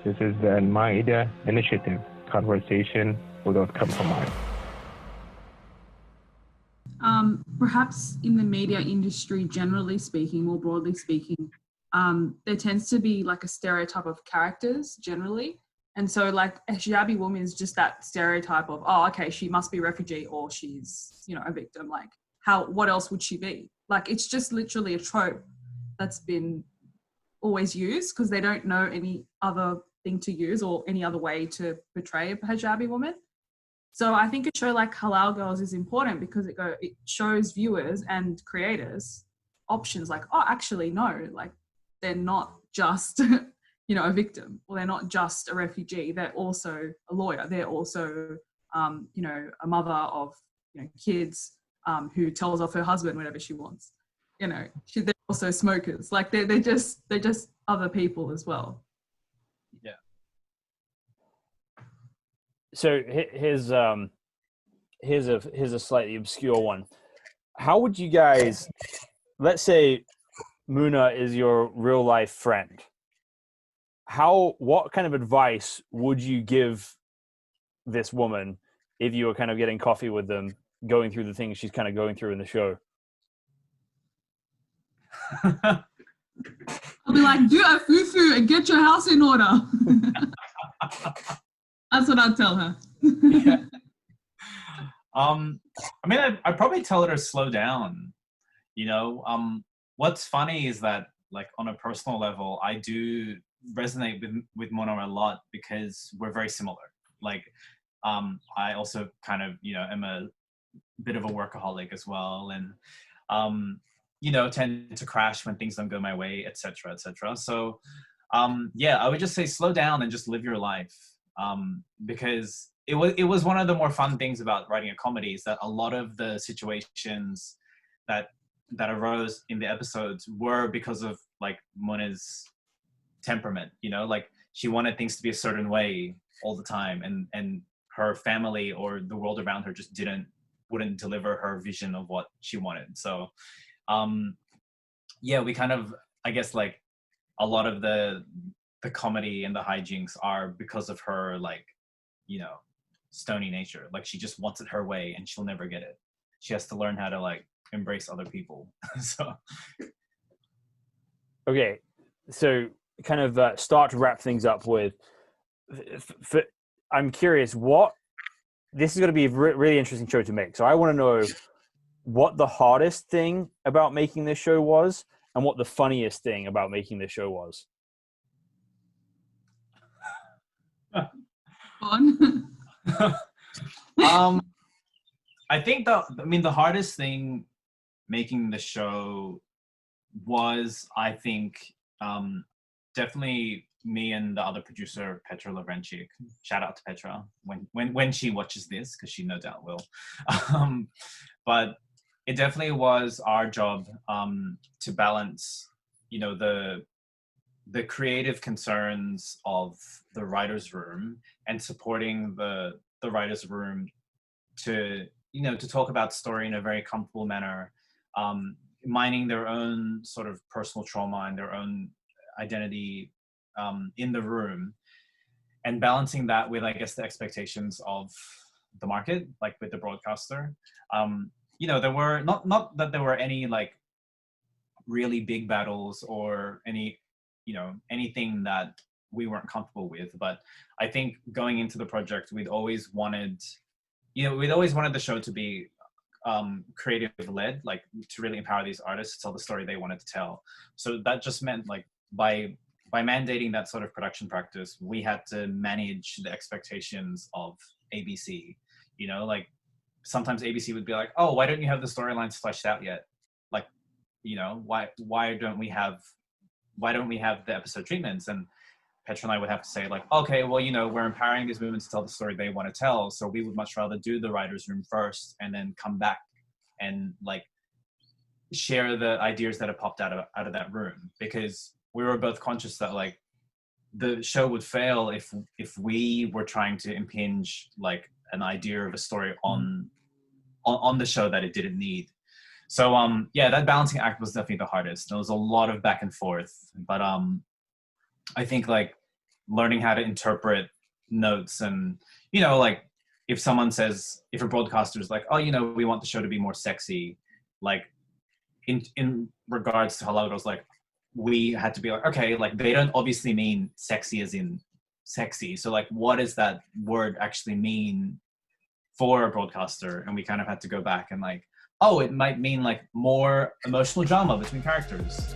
This is an Maida initiative, conversation without compromise. Perhaps in the media industry, generally speaking, more broadly speaking, there tends to be like a stereotype of characters generally. And so like a hijabi woman is just that stereotype of, oh, okay, she must be a refugee or she's, you know, a victim. Like what else would she be? Like, it's just literally a trope that's been always used because they don't know any other thing to use or any other way to portray a hijabi woman. So I think a show like Halal Girls is important because it shows viewers and creators options like, oh, actually, no, like they're not just, you know, a victim, or they're not just a refugee. They're also a lawyer. They're also, you know, a mother of, you know, kids who tells off her husband whenever she wants. You know, they're also smokers. Like they're just other people as well. Yeah. So here's a slightly obscure one. How would you guys, let's say Muna is your real life friend. What kind of advice would you give this woman if you were kind of getting coffee with them, going through the things she's kind of going through in the show? I'll be like, do a fufu and get your house in order. That's what I'd tell her. Yeah. I mean, I'd probably tell her to slow down. You know, what's funny is that, like, on a personal level, I do resonate with Mona a lot because we're very similar. Like, I also kind of, you know, am a bit of a workaholic as well, and you know, tend to crash when things don't go my way, etc., etc. So, yeah, I would just say slow down and just live your life. Because it was one of the more fun things about writing a comedy is that a lot of the situations that arose in the episodes were because of like Mona's temperament, you know, like she wanted things to be a certain way all the time, and her family or the world around her just wouldn't deliver her vision of what she wanted. So yeah, we kind of, I guess, like a lot of the comedy and the hijinks are because of her, like, you know, stony nature. Like, she just wants it her way and she'll never get it. She has to learn how to like embrace other people. So okay, so kind of start to wrap things up with, I'm curious, this is going to be a really interesting show to make. So I want to know what the hardest thing about making this show was and what the funniest thing about making this show was. Fun. I think the hardest thing making the show was, I think, definitely me and the other producer, Petra Lovrencic. Shout out to Petra when she watches this, because she no doubt will. But it definitely was our job to balance, you know, the creative concerns of the writer's room and supporting the writer's room to, you know, to talk about story in a very comfortable manner, mining their own sort of personal trauma and their own identity in the room, and balancing that with, I guess, the expectations of the market, like with the broadcaster. You know, there were not that there were any like really big battles or any, you know, anything that we weren't comfortable with. But I think going into the project, we'd always wanted the show to be creative led, like to really empower these artists to tell the story they wanted to tell. So that just meant, like, by mandating that sort of production practice, we had to manage the expectations of ABC. You know, like sometimes ABC would be like, oh, why don't you have the storylines fleshed out yet? Like, you know, why don't we have the episode treatments? And Petra and I would have to say, like, okay, well, you know, we're empowering these women to tell the story they want to tell, so we would much rather do the writer's room first and then come back and like share the ideas that have popped out of that room, because we were both conscious that like the show would fail if we were trying to impinge like an idea of a story on the show that it didn't need. So yeah, that balancing act was definitely the hardest. There was a lot of back and forth, but I think like learning how to interpret notes. And, you know, like if someone says, if a broadcaster is like, oh, you know, we want the show to be more sexy, like in regards to Halal Gurls, like we had to be like, okay, like they don't obviously mean sexy as in sexy. So like, what does that word actually mean for a broadcaster? And we kind of had to go back and like, oh, it might mean like more emotional drama between characters.